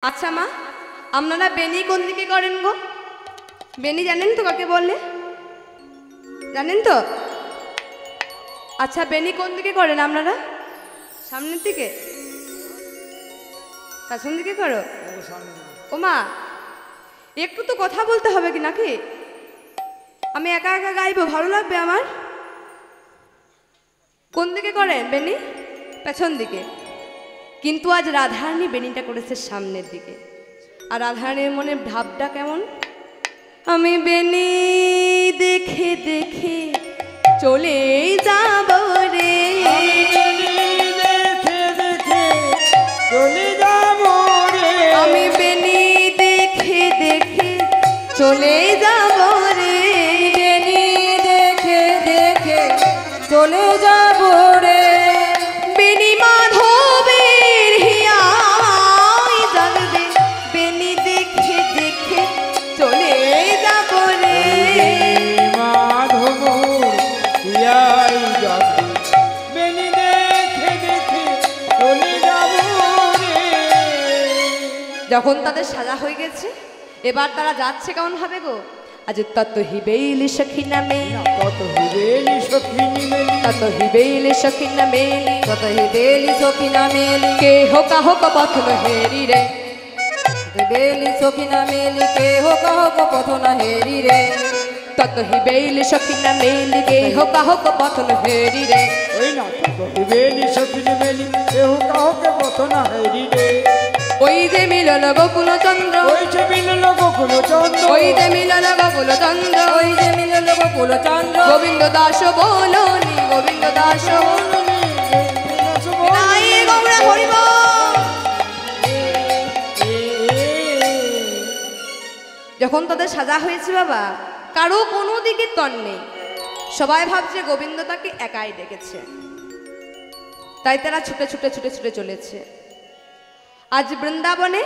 আচ্ছা মা, আপনারা বেনি কোন দিকে করেন গো? বেনি জানেন তো কাকে বলে? জানেন তো? আচ্ছা, বেনি কোন দিকে করেন আপনারা? সামনের দিকে? পেছন দিকে করো? ও মা, একটু তো কথা বলতে হবে কি নাকি? আমি একা একা গাইবো, ভালো লাগবে আমার? কোন দিকে করেন বেনি? পেছন দিকে। কিন্তু আজ রাধারানী বেনিটা করেছে সামনের দিকে। আর রাধারানীর মনে ভাবটা কেমন? আমি বেনি দেখে দেখে চলে যাব রে, আমি বেনি দেখে দেখে চলে যাব রে, বেনি দেখে দেখে চলে যাব রে, বেনি মাধবের হিয়ায় জাগবে, বেনি দেখে দেখে চলে যাব রে, মাধব বেনি দেখে দেখে চলে যাব রে। যখন তাদের সাজা হয়ে গেছে, এবার তারা যাচ্ছে কেমন ভাবে গো? আজ তত হিবেলি সখিনা মেলি, কত হিবেলি সখিনী মেলি, তত হিবেলি সখিনা মেলি, কত বেলি সখিনা মেলি, কে হোকা হোক পথ হেরি রে, বেলি সখিনা মেলি, কে হোক হোক পথ না হেরি রে, তত হিবেলি সখিনা মেলি, কে হোকা হোক পথ হেরি রে, ওই না কত হিবেলি সখিনী মেলি, কেহ কাহকে পথ না হেরি রে। ওই যে মিলন গোকুল চন্দ্র, ওই যে মিলল গোকুল চন্দ্র, ওই যে মিলন গোকুল চন্দ্র, ওই যে মিলল গোকুল চন্দ্র, গোবিন্দ দাস বলনি, গোবিন্দ দাস নাই গৌরা হরিব। যখন তাদের সাজা হয়েছে বাবা, কারো কোনো দিকে তর নেই, সবাই ভাবছে গোবিন্দ তাকে একাই ডেকেছে, তাই তারা ছুটে ছুটে ছুটে ছুটে চলেছে। আজ বৃন্দাবনে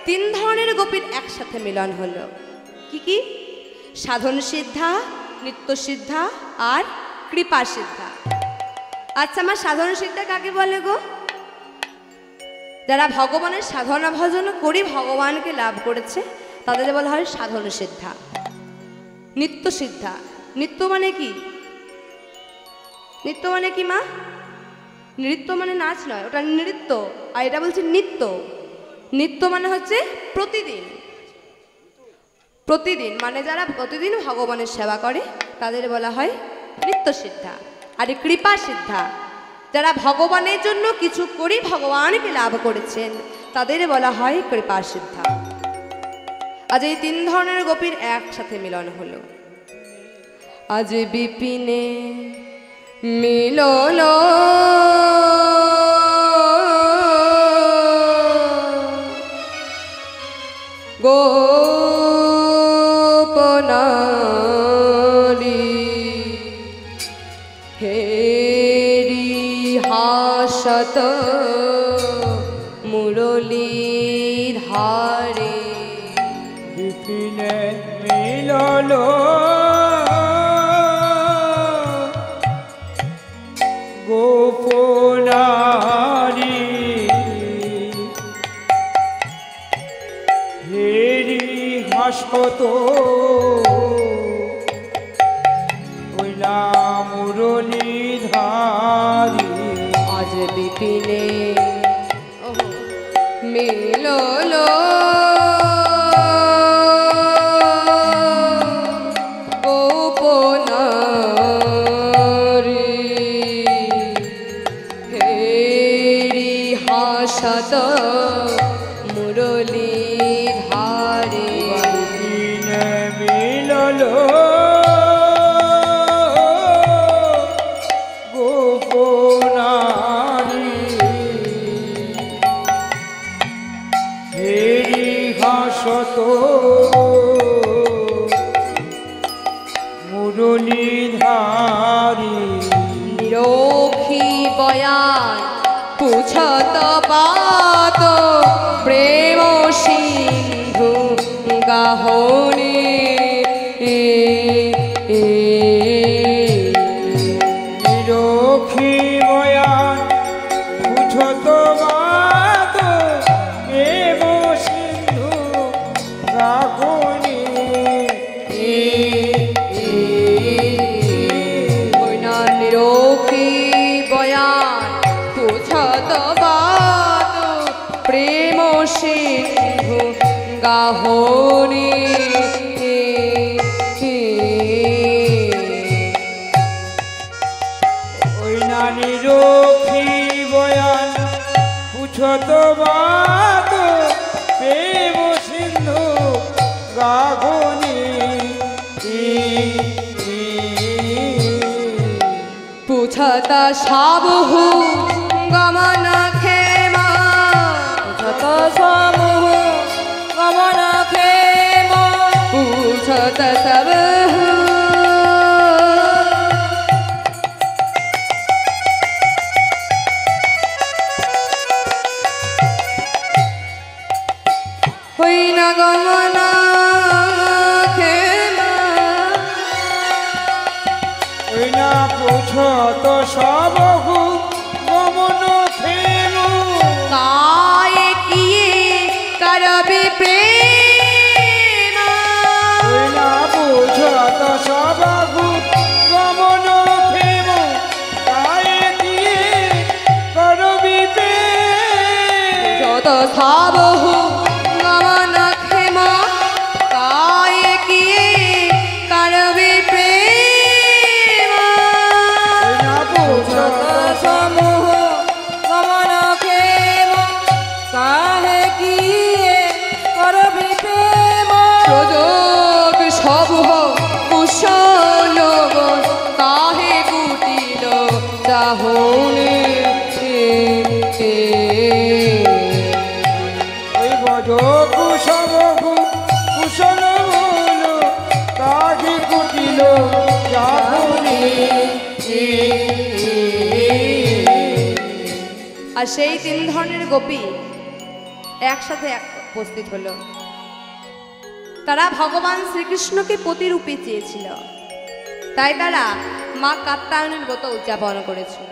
3 ধরনের গোপীর একসাথে মিলন হলো। কি কি? সাধন সিদ্ধা, নিত্য সিদ্ধা আর কৃপা সিদ্ধা। আচ্ছা, আমার সাধন সিদ্ধা কাকে বলে গো? যারা ভগবানের সাধনা ভজন করি ভগবানকে লাভ করেছে তাদের বলা হয় সাধন সিদ্ধা। নিত্য সিদ্ধা, নিত্য মানে কি? নিত্য মানে কি মা? নৃত্য মানে নাচ নয়, ওটা নৃত্য, আর এটা বলছে নিত্য। নিত্য মানে হচ্ছে প্রতিদিন। প্রতিদিন মানে যারা প্রতিদিন ভগবানের সেবা করে তাদের বলা হয় নিত্য সিদ্ধা। আর কৃপা সিদ্ধা, যারা ভগবানের জন্য কিছু করি ভগবানকে লাভ করেছেন তাদের বলা হয় কৃপা সিদ্ধা। আজ এই 3 ধরনের গোপীর একসাথে মিলন হলো। আজ বিপিনে মিলন গোপনারি হেরি হাসত মুরলী ধারে, বিপিনে মিলল গোপনারি হেরি হাসত ওইলা মুরলী ধারি। আজ বিপিনে মিলল গোপনারি হেরি হাসত মুরলী ধারে, বিপিনে মিলল গোপনারি হেরি হাসত মুরলী ধারি। নিরোখী বয়ান পুছত পাত প্রেম সিন্ধু গাহনে, নিরোখী বয়ান বুঝত বাত এ বসে সিন্ধু গাহনে ওই নানি রক্ষী বয়ান পুছত বাত প্রেম সিন্ধু গাগনি পুছতা সাবহু গমন ক্ষেমা যত সমূহ গমন ক্ষেম পুছত সবহু হই না গমন ক্ষেমা ওই না পুছত সবহু গমন ক্ষেম কায়ে কিয়ে করবে প্রেম ওই না পুছত সবহু গমন ক্ষেম কায়ে দিয়ে করবি প্রেম যত সাবহু গমন ক্ষেমা কায়ে কিয়ে করবে প্রেম ওই না পুছত যত সমূহ গমন ক্ষেম কাহে কিয়ে করবি প্রেম প্রযোগ সবহ কুশল কাহে কুটিল চাহনে ওই বজ কুশলভু কুশল বল কাহি কুটিল যাহুনি আর সেই তিন ধরনের গোপী একসাথে উপস্থিত হলো। তারা ভগবান শ্রীকৃষ্ণকে প্রতিরূপে চেয়েছিল, তাই তারা মা কাত্যায়নের ব্রত উদযাপন করেছিল।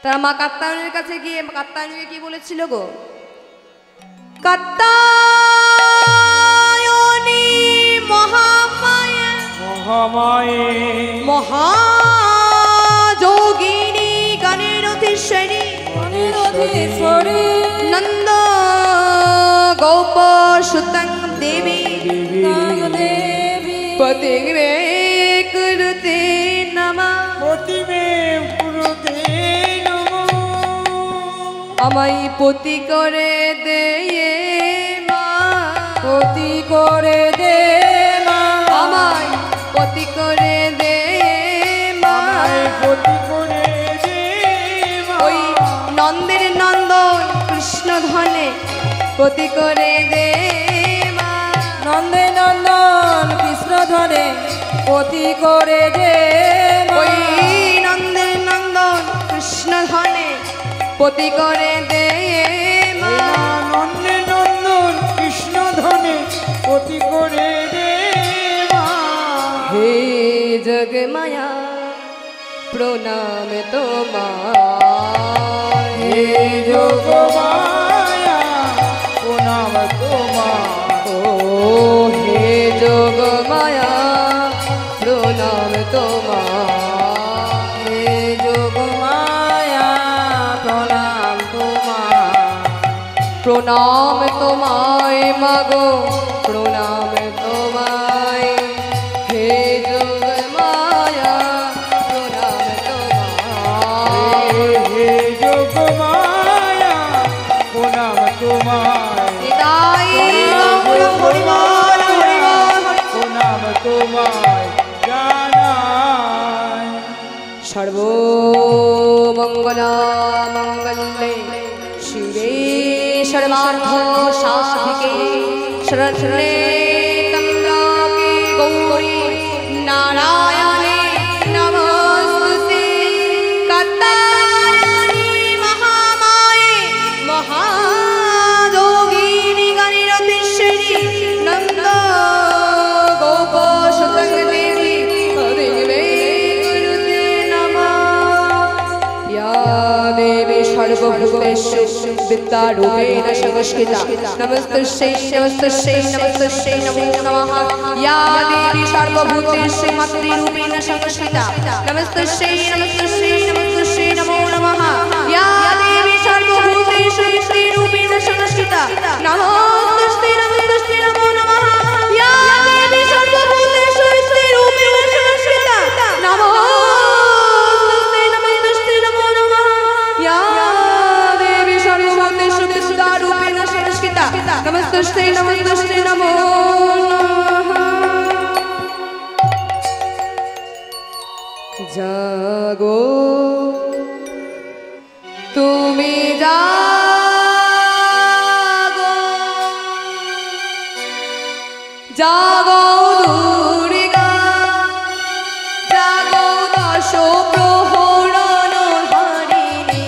তারা মা কাত্যায়নের কাছে গিয়ে কাত্যায়নীকে কি বলেছিল গো? কাত্যায়নী মহামায়া মহামায়ে মহাযোগিনী গণেরথীশ্বরী অনিরোধেশ্বরী নন্দ গোপ সুতং দেবী দেবী পতিমে কুরুতে নমঃ প্রতিমে পুরুতে নমঃ আমায় পতি করে দে মা, পতি করে দে মা আমায় পতি করে দে মা। আমায় পতি করে দে মা ওই নন্দের নন্দন কৃষ্ণ ধনে পতি করে দে মা। নন্দে নন্দন কৃষ্ণ ধরে পতি করে দে মা ওই নন্দের নন্দন কৃষ্ণ ধনে পতি করে দে মা। নন্দে নন্দন কৃষ্ণ ধনে পতি করে দে মা হে জগমায়া প্রণাম তোমার, হে যোগমায়া প্রণাম তোমার ও হে যোগমায়া প্রণাম তোমার। হে যোগ মায়া প্রণাম তোমার প্রণাম তোমায় মাগো প্রণাম তোমায়, হে যোগমায়া প্রণাম তোমায়। হে যোগমায়া প্রণাম তোমার নিতাই গৌর হরিবল হরিবল। প্রণাম তোমায় জানাই সর্বমঙ্গলা মঙ্গলে শিবে সর্বার্থ সাধিকে শরণ্যে ত্র্যম্বকে গৌরি নারায়ণে নমস্তুতে। কাত্যায়নী মহামায়ে মহাযোগিনী গণেরথীশ্বরী নন্দ গোপ সুতং দেবী পতিমে কুরুতে নমঃ। या देवी सर्वभूतेषु विद्यारूपेण संस्कृता नमस्तस्यै नमस्तस्यै नमस्तस्यै नमो नमः। या देवी सर्वभूतेषु मातृरूपेण संस्कृता नमस्तस्यै नमस्तस्यै नमस्तस्यै नमो नमः। या देवी सर्वभूतेषु स्त्रीरूपेण संस्कृता নমস্তে নমস্তে নমো নমঃ। জাগো তুমি জাগো, জাগো দুর্গা, জাগো দশ প্রহরণ হারিণী,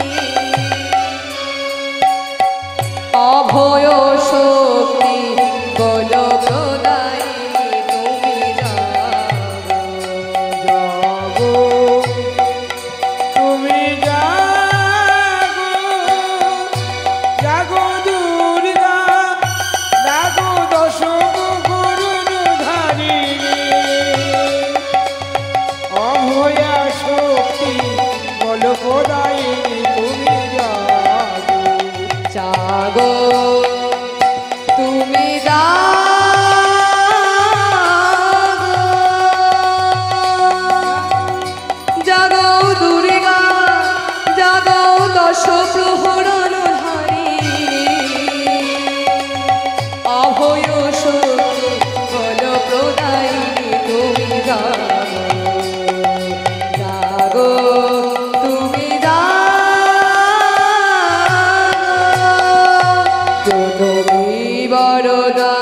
অভয় শক্তি বল প্রদায়িনী তুমি জাগো। জাগো তুমি জাগো, জাগো দুর্গা, জাগো দশ প্রহরণ ধারিণী, অভয়া শক্তি বল প্রদায়িনী তুমি জাগো। জাগো তুমি জাগো, জাগো দুর্গা, জাগো দশ প্রহরণ হারিণী, অভয় শক্তি বল প্রদায়িনী তুমি জাগো। জাগো তুমি জাগো, তুমি বরদা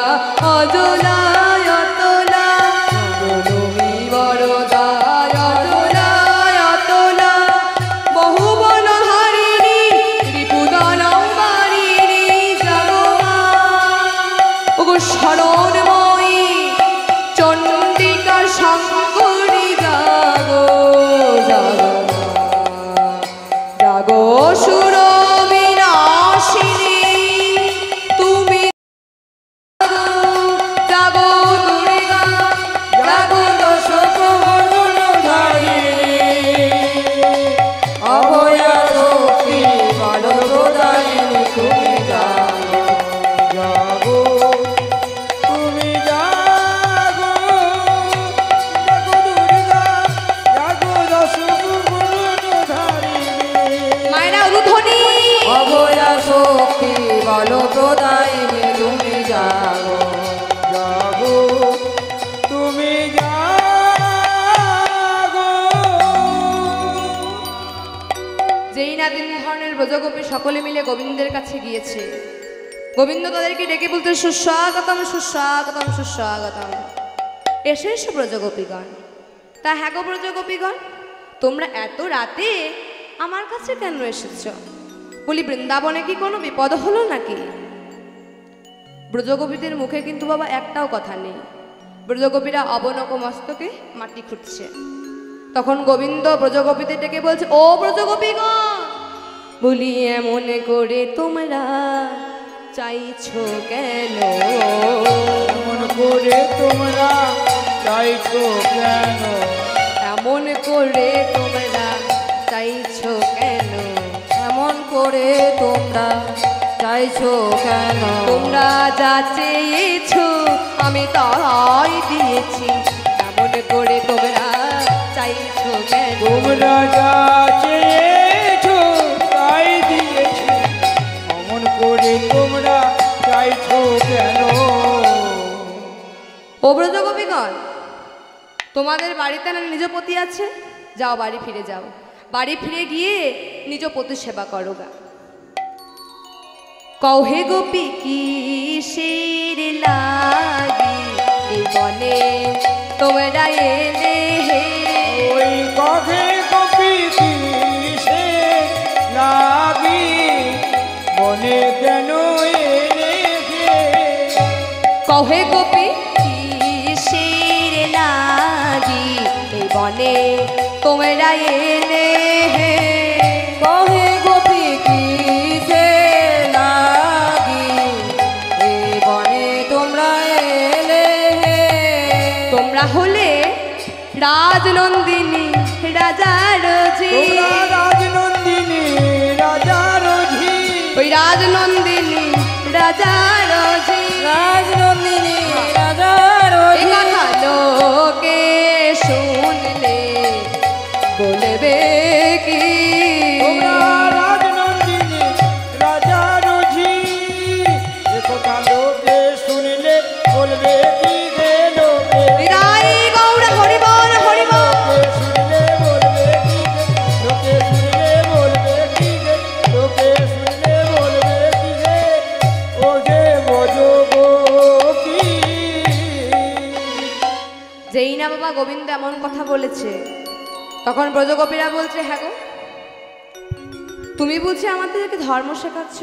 অজলায় অতলা, তুমি বরদা অজলায় অতলা, বহু বন হারিণী রিপুদন বারিণী, জাগো মা ওগো শরণময়ী চণ্ডিকা শঙ্করী, জাগো জাগো মা, জাগো সুর বিনাশিনী তুমি জাগো, জাগো দুর্গা, জাগো দশ প্রহরণ ধারিণী, অভয়া শক্তি বল প্রদায়িনী তুমি জাগো। জাগো তুমি জাগো, জাগো দুর্গা, জাগো দশ প্রহরণ ধারিণী। মায়েরা উলুধ্বনি। অভয়া শক্তি বল প্রদায়িনী তুমি জাগো। জাগো তুমি জাগো। যেই না তিন ধরনের ব্রজগোপী সকলে মিলে গোবিন্দের কাছে গিয়েছে, গোবিন্দ তাদেরকে ডেকে বলতে সুস্বাগতম সুস্বাগতম সুস্বাগতম, এসে এসো ব্রজগোপীগণ। তা হ্যাঁ গো ব্রজগোপীগণ, তোমরা এত রাতে আমার কাছে কেন এসেছ? বলি বৃন্দাবনে কি কোনো বিপদ হলো নাকি? ব্রজগোপীদের মুখে কিন্তু বাবা একটাও কথা নেই। ব্রজগোপীরা অবনক মস্তকে মাটি খুঁটছে। তখন গোবিন্দ ব্রজগোপীদের ডেকে বলছে, ও ব্রজগোপীগণ, বলি এমন করে তোমরা চাইছো কেন? এমন করে তোমরা চাইছো কেন? এমন করে তোমরা চাইছো কেন? এমন করে তোমরা চাইছো কেন? তোমরা যা চেয়েছো আমি তাই দিয়েছি, এমন করে তোমরা চাইছো কেন? তোমরা যা চেয়েছো তাই দিয়েছি, অমন করে তোমরা চাইছো কেন? ও ব্রজগোপীগণ, তোমাদের বাড়িতে না নিজ পতি আছে, যাও বাড়ি ফিরে যাও, বাড়ি ফিরে গিয়ে নিজ পতি সেবা করো গা। কহে গোপী কিসের লাগি এই বনে তোমরা এলে হে? ওই কবে কপি কিসে লাগি মনে কেন এলে হে? কহে গোপী কিসের লাগি এই বনে তোমরা এলে হে? কহে গোপী কিসে লাগি এই বনে তোমরা এলে হে? তোমরা হলে রাজনন্দিনী রাজার ঝি, তোমরা রাজনন্দিনী রাজার ঝি, ওই রাজনন্দিনী রাজার ঝি। রাজনন্দিনী রাজার এ কথা লোকে শুনলে বলবে কি? তোমরা রাজনন্দিনী রাজার ঝি, একথা লোকে শুনলে বলবে কি গে লোকে বিদায় গৌর হরিবল হরিবল। লোকে শুনলে বলবে কি গে লোকে শুনলে বলবে কি গে লোকে শুনলে বলবে কি গে ও যে ব্রজগোপী। যেই না বাবা গোবিন্দ এমন কথা বলেছে, তখন ব্রজগোপীরা বলছে, হ্যাঁ গো, তুমি বুঝি আমাদেরকে ধর্ম শেখাচ্ছ?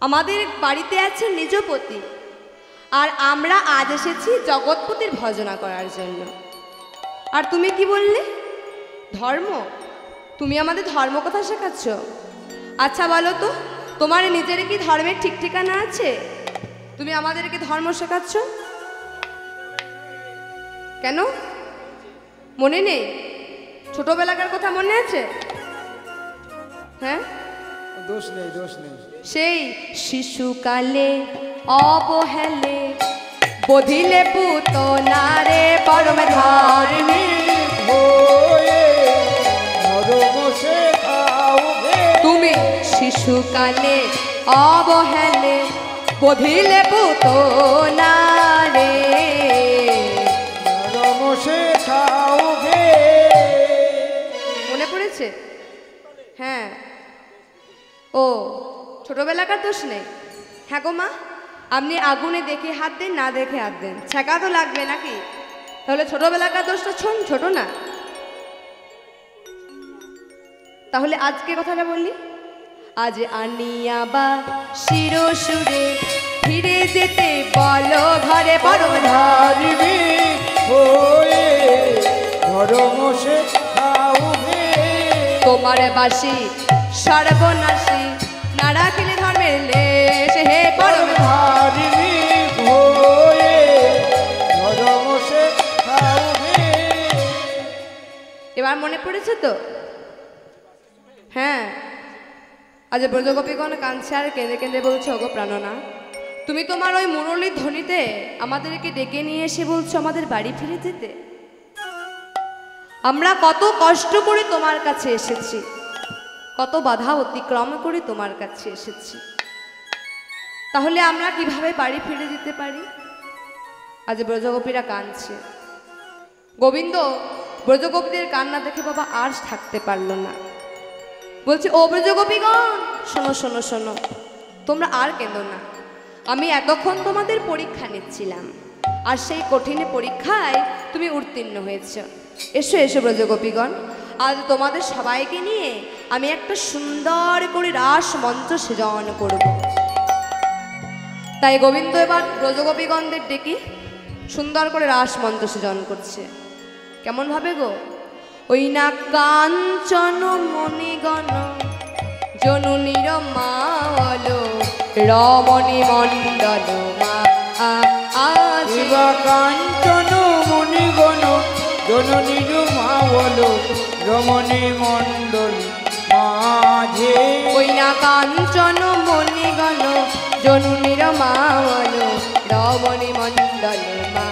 আমাদের বাড়িতে আছে নিজপতি, আর আমরা আজ এসেছি জগৎপতির ভজনা করার জন্য। আর তুমি কি বললে? ধর্ম? তুমি আমাদের ধর্ম কথা শেখাচ্ছ? আচ্ছা বলো তো, তোমার নিজের কি ধর্মের ঠিক ঠিকানা আছে? তুমি আমাদেরকে ধর্ম শেখাচ্ছ কেন? মনে নেই? ছোটবেলাকার কথা মনে আছে? হ্যাঁ, দোষ নেই দোষ নেই। সেই শিশুকালে অবহেলে বধিলে পুত নারে পরম ধর্মী। হয়ে ধর্ম শেখাও গে তুমি শিশুকালে অবহেলে বধিলে পুত নারে। ধর্ম শেখাও গে। মনে পড়েছে? হ্যাঁ, ও ছোটবেলাকার দোষ নেই। হ্যাঁ গো মা, আপনি আগুনে দেখে হাত দেন, না দেখে হাত দেন, ছেঁকা তো লাগবে নাকি? তাহলে ছোটবেলাকার দোষটা ছোট না? তাহলে আজকে কথাটা বললি, আজ আনিয়া বা শিরোসুরে ফিরে যেতে বলো ঘরে পরম ধর্মী হয়ে ধর্ম শেখাও গে তোমার বাসি সর্বনাশী না রাখিলে ধর্মের লেশ হে পরম। ধর্মী হয়ে ধর্ম শেখাও গে। এবার মনে পড়েছে তো? হ্যাঁ, আজ ব্রজগোপীগণ কাঁদছে আর কেঁদে কেঁদে বলছে, ওগো প্রাণনা, তুমি তোমার ওই মুরলীর ধ্বনিতে আমাদেরকে ডেকে নিয়ে এসে বলছো আমাদের বাড়ি ফিরে যেতে। আমরা কত কষ্ট করে তোমার কাছে এসেছি, কত বাধা অতিক্রম করে তোমার কাছে এসেছি, তাহলে আমরা কিভাবে বাড়ি ফিরে যেতে পারি? আজ ব্রজগোপীরা কাঁদছে। গোবিন্দ ব্রজগোপীদের কান্না দেখে বাবা আর থাকতে পারলো না। বলছে, ও ব্রজগোপীগণ, শোনো শোনো শোনো, তোমরা আর কেঁদো না। আমি এতক্ষণ তোমাদের পরীক্ষা নিচ্ছিলাম, আর সেই কঠিন পরীক্ষায় তুমি উত্তীর্ণ হয়েছ। এসো এসো ব্রজগোপীগণ, আজ তোমাদের সবাইকে নিয়ে আমি একটা সুন্দর করে রাস মঞ্চ সৃজন করব। তাই গোবিন্দ এবার ব্রজগোপীগণদের ডেকে সুন্দর করে রাস মঞ্চ সৃজন করছে। কেমন ভাবে গো? ওই না কাঞ্চন মণিগণ জননীর মা বলো রমণী মণ্ডল মা আছে। শিবা কাঞ্চন মুনিগণ জননীর মা বলো রমণী মণ্ডল মাঝে। ওই না কাঞ্চন মণিগণ জননীর মা বলো রমণী মণ্ডল মা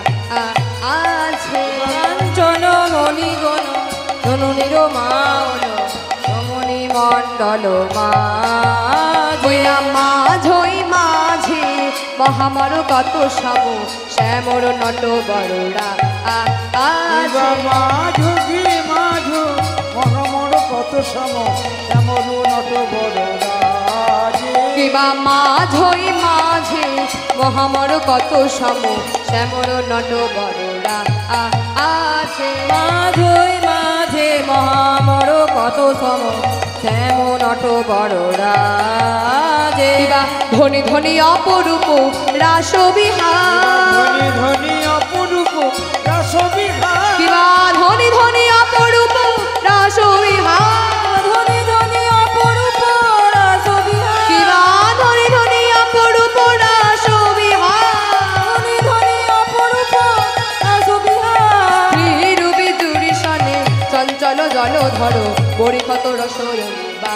আছে। কাঞ্চন মণিগণ জননীর মা হলো রমণী মণ্ডল মা। ওই না মাঝই মাঝে মহামর কত সম শ্যামর নট বড়রা শিবা মাঝো গি মাঝো মনমর কত সম শ্যামর নট বড় রাজে। কিবা মাঝই মাঝে মহামর কত সম শ্যামর নট বড়রা আছে। মাঝই মাঝে মহামর কত সম শ্যাম নট বড় রাজে। কিবা ধনী ধনী অপরূপ রাসবিহার। ধনী ধনী অপরূপ রাসবিহার। কিবা ধনী ধনী অপরূপ রাসবিহার। ধনী ধনী অপরূপ রাসবিহার। কিবা ধনী ধনী অপরূপ রাসবিহার। ধনী ধনী অপরূপ রাসবিহার। রূপী দুরিশনে চঞ্চল জল ধরো বড়ি কত রসয়নী বা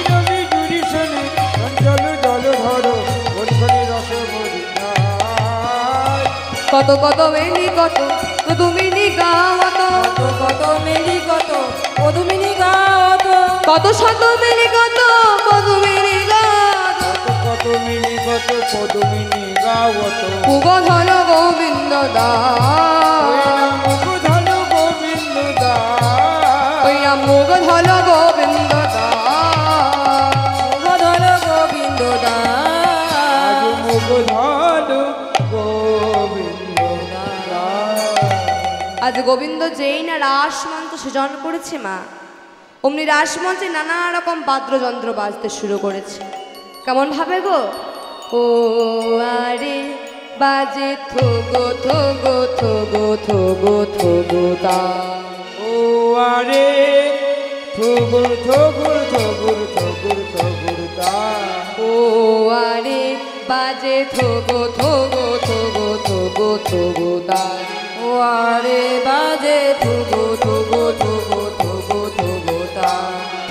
রবি জুড়ি শোনে চঞ্চল জল ধরো বনখনি রস বরিধার। কত কত বেলি কত তুমি নিগাওয়াত। কত মেলি কত পদুমিনী গাওত। কত শত বেলি কত তুমি নিগাওয়াত। কত পদমিনী কত পদমিনী গাওত মুগধন গোবিন্দ দাস মুগধন গোবিন্দ দাস ওই না মুগধন গোবিন্দ দাস মুগধন গোবিন্দ দাস মুগধন গোবিন্দ দাস আজ গোবিন্দ যেই না রাসমঞ্চ সৃজন করেছে মা, অমনি রাসমঞ্চে নানা রকম বাদ্যযন্ত্র বাজতে শুরু করেছে। কেমন ভাবে গো? ও আরে বাজে থোগো থোগো থোগো থোগো থোগো তা, ও আরে থুগুর থুগুর থুগুর থুগুর থুগুর তা ও আরে বাজে থোগো থোগো থোগো থোগো থোগো তা, ও আরে বাজে থুগু থুগু থুগু থুগু থুগু তা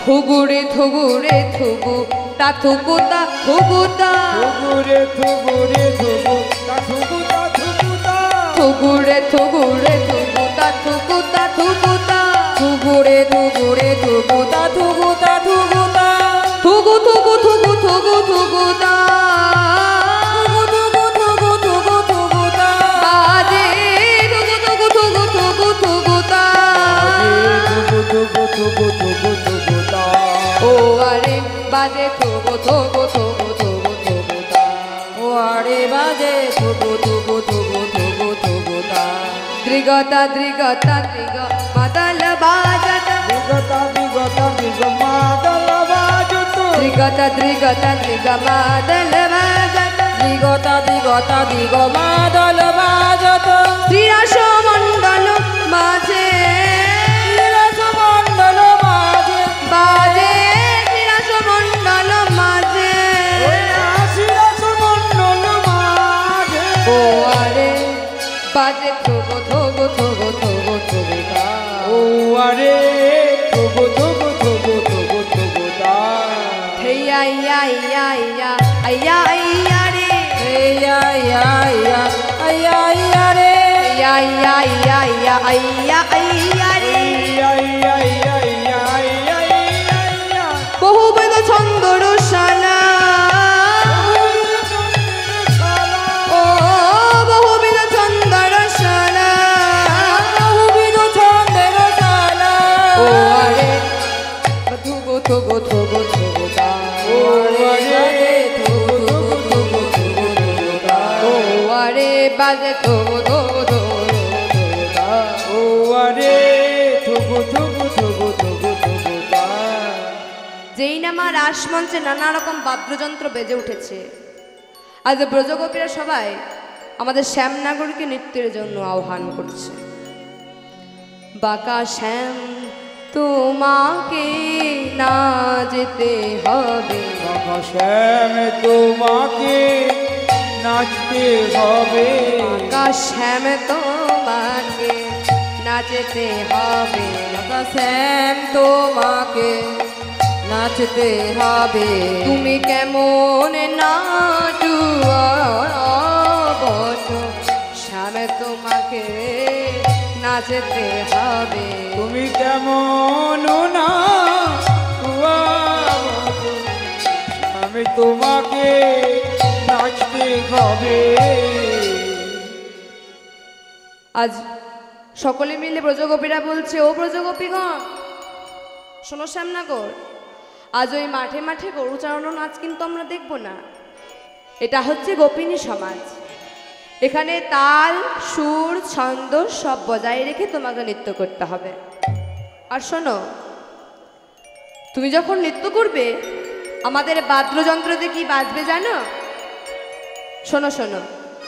থুগুরে থুগুরে থুগু তা থুগু তা থুগু তা, থুগুরে থুগুরে থুগু তা থুগু তা থুগু তা থুগুরে থুগুরে থুগু তা থুগু তা থুগু তা, থুগুরে থুগুরে থুগু তা থুগু তা থুগু তা থুগু থুগু থুগু থুগু থুগু তা, থুগু থুগু থুগু থুগু থুগু তা বাজে থুগু থুগু থুগু থুগু থুগু তা, থুগু থুগু থুগু থুগু থুগু তা ও আরে বাজে থুগু থুগু থুগু থুগু থুগু তা, ও আরে বাজে থুগু থুগু থুগু থুগু থুগু তা দৃগতা দৃগতা দৃগ মাদল বাজত, বিগতা বিগতা বিগমাদল বাজত দৃগতা দৃগতা দৃগ মাদল বাজত, দিগতা দিগতা দিগ মাদল বাজত শ্রীরাস মণ্ডল মাঝে মণ্ডল মাঝে বাজে শ্রীরাস মণ্ডল মাঝে, আশিরাস মণ্ডল মাঝে ও আরে বাজে থোগো থোগো থোগো থোগো থোগো তা, ও আরে থুগু থুগু থুগু থুগু থুগু তা হেয়া ইয়া ইয়া ইয়া আইয়া আইয়া রে, ইয়া ইয়া ইয়া আইয়া ইয়া রে ইয়া ইয়া ইয়া ইয়া আইয়া আইয়া রে, ইয়া ইয়া ইয়া ইয়া ইয়া ইয়া ইয়া বহুবেদ ছন্দ রসালা, ও বহুবিধ ছন্দ রসালা, বহুবিধ ছন্দের শালা ও আরে থুগো থুগো থুগো থুগো তা, ও আরে থুগু থুগু থুগু থুগু থুগু তা ও আরে বাজে থুগো থুগো থুগো থুগো তা, ও আরে থুগু থুগু থুগু থুগু থুগু তা যেই না মা রাসমঞ্চে নানা রকম বাদ্যযন্ত্র বেজে উঠেছে, আজ ব্রজগোপীরা সবাই আমাদের শ্যামনগরকে নৃত্যের জন্য আহ্বান করছে। বাঁকা শ্যাম তোমাকে না যেতে হবে, বাবা শ্যাম তোমাকে নাচতে হবে বাঁকা শ্যাম তোমাকে নাচতে হবে, শ্যাম তোমাকে নাচতে হবে তুমি কেমন নাটুয়া বটো, শ্যাম তোমাকে নাচতে হবে, তুমি কেমন না আমি তোমাকে নাচতে হবে আজ সকলে মিলে ব্রজগোপীরা বলছে, ও ব্রজগোপীগণ শোনো শ্যামনগর, আজ ওই মাঠে মাঠে গরু চালানো নাচ কিন্তু আমরা দেখব না, এটা হচ্ছে গোপিনী সমাজ, এখানে তাল সুর ছন্দ সব বজায় রেখে তোমাকে নৃত্য করতে হবে। আর শোনো, তুমি যখন নৃত্য করবে আমাদের বাদ্যযন্ত্রতে কি বাজবে জানো? শোনো শোনো,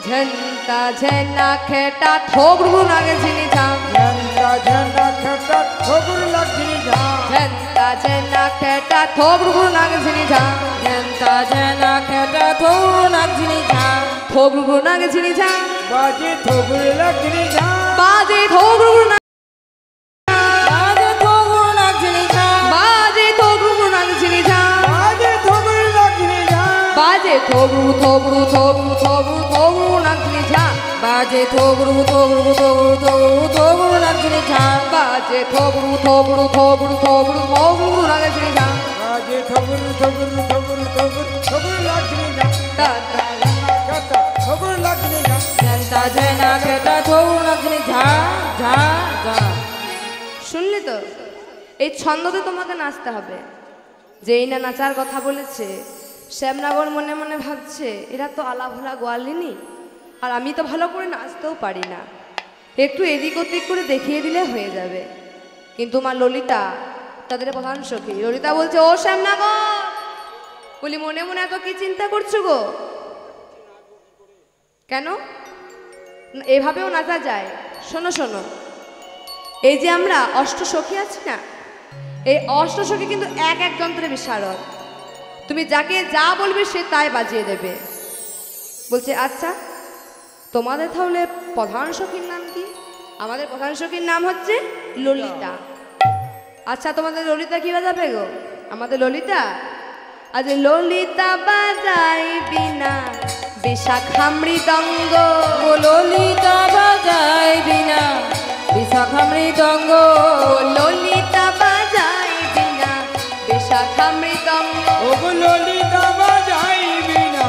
ঝেন্তা ঝেনা খেটা থোবরু নাগে ঝিনি ঝাম, ঝান্ডা ঝান্ডা খেটা ঠকুর লাগছি ঝা ঝেন্তা ঝেনা খেটা থোবরু নাগে ঝিনি ঝাম, জনতা জনা খেটা থৌ নাগঝিনি ঝা থোবরু নাগে ঝিনি ঝাম, বাজে ঠকুর লাগছি ঝা বাজে থোবরু না, বাজে থৌ নাগঝিনি ঝা বাজে থোবরু নাগে ঝিনি ঝাম, বাজে ঠকুর লাগছি ঝা বাজে থোবরু থোবরু থোবরু থোবরু থোবরু নাগে ঝিনি ঝাম, বাজে থোবরু থোবরু থোবরু থোবরু থোবরু নাগঝিনি ঝা বাজে থোবরু থোবরু থোবরু থোবরু থোবরু নাগে ঝিনি ঝাম, বাজে ঠগুর ঠগুর ঠগুর ঠগুর ঠগুর লাগনি না তাতা কথা ঠগুর লাগনি না জনতা জনা খেতা থৌ নাচনি ঝা ঝা ঝা। শুনলি তো, এই ছন্দতে তোমাকে নাচতে হবে। যেই না নাচার কথা বলেছে, শ্যামনগর মনে মনে ভাবছে এরা তো আলাভোলা গোয়ালিনী, আর আমি তো ভালো করে নাচতেও পারি না, একটু এদিক ওদিক করে দেখিয়ে দিলে হয়ে যাবে। কিন্তু মা ললিতা, তাদের প্রধান সখী ললিতা বলছে, ও শ্যামনগর, বলি মনে মনে এত কি চিন্তা করছো গো? কেন? এভাবেও নাচা যায়। শোনো শোনো, এই যে আমরা অষ্টসখী আছি না, এই অষ্টসখী কিন্তু এক এক যন্ত্রে বিশারদ। তুমি যাকে যা বলবে সে তাই বাজিয়ে দেবে। বলছে আচ্ছা, তোমাদের তাহলে প্রধান সখীর নাম কি? আমাদের প্রধান সখীর নাম হচ্ছে ললিতা। আচ্ছা, তোমাদের ললিতা কি বাজাবে গো? আমাদের ললিতা আজ ললিতা বাজাই বিনা বিশাখা মৃদঙ্গ। ও ললিতা বাজায় বিনা বিশাখা মৃদঙ্গ। ললিতা বাজাই বিনা বিশাখা মৃদঙ্গ। ওগো ললিতা বাজাইবি না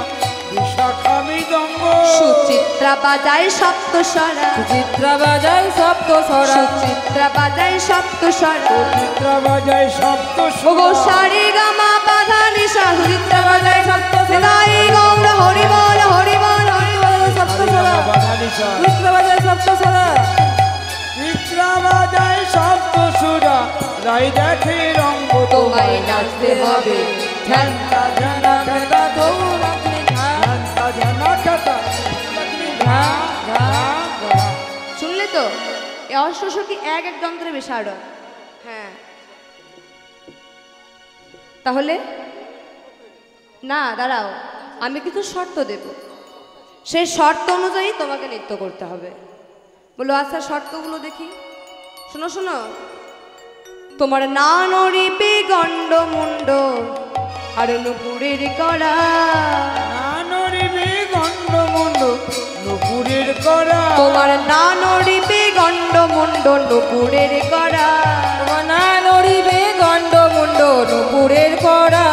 বিশাখা মৃদঙ্গ। সুচিত্রা বাজায় সপ্তস্বরা। চিত্রা বাজায় সপ্ত স্বরা। সুচিত্রা বাজায় সপ্তস্বরা। চিত্রা বাজায় সপ্ত ওগো সারে গামা বাধা নিশা। সুচিত্রা বাজায় সপ্ত সদাই গৌর হরি বল হরি বল হরি বল। সপ্ত স্বরা। চিত্রা বাজায় সপ্ত স্বরা। চিত্রা বাজায় সপ্ত সুরা। রাই দেখে রঙ্গ তোমায় নাচতে হবে। ঝান্তা ঝানা খেতা থৌ নাচনি ঝা ঝান্তা ঝানা কথা ঝা ঝা ঝা। শুনলে তো, এই অষ্টসখী এক এক যন্ত্রে বিশারদ। হ্যাঁ, তাহলে না দাঁড়াও, আমি কিছু শর্ত দেব, সেই শর্ত অনুযায়ী তোমাকে নৃত্য করতে হবে। বলো আচ্ছা, শর্তগুলো দেখি। শোনো শোনো, তোমার না নড়িবে গণ্ড মুন্ড আর নুপুরের করা। নানরিবে গণ্ড মুন্ড নুপুরের করা। তোমার না নড়িবে গণ্ড মুন্ড নুপুরের করা। তোমার না নড়িবে গণ্ড মুন্ড নুপুরের করা।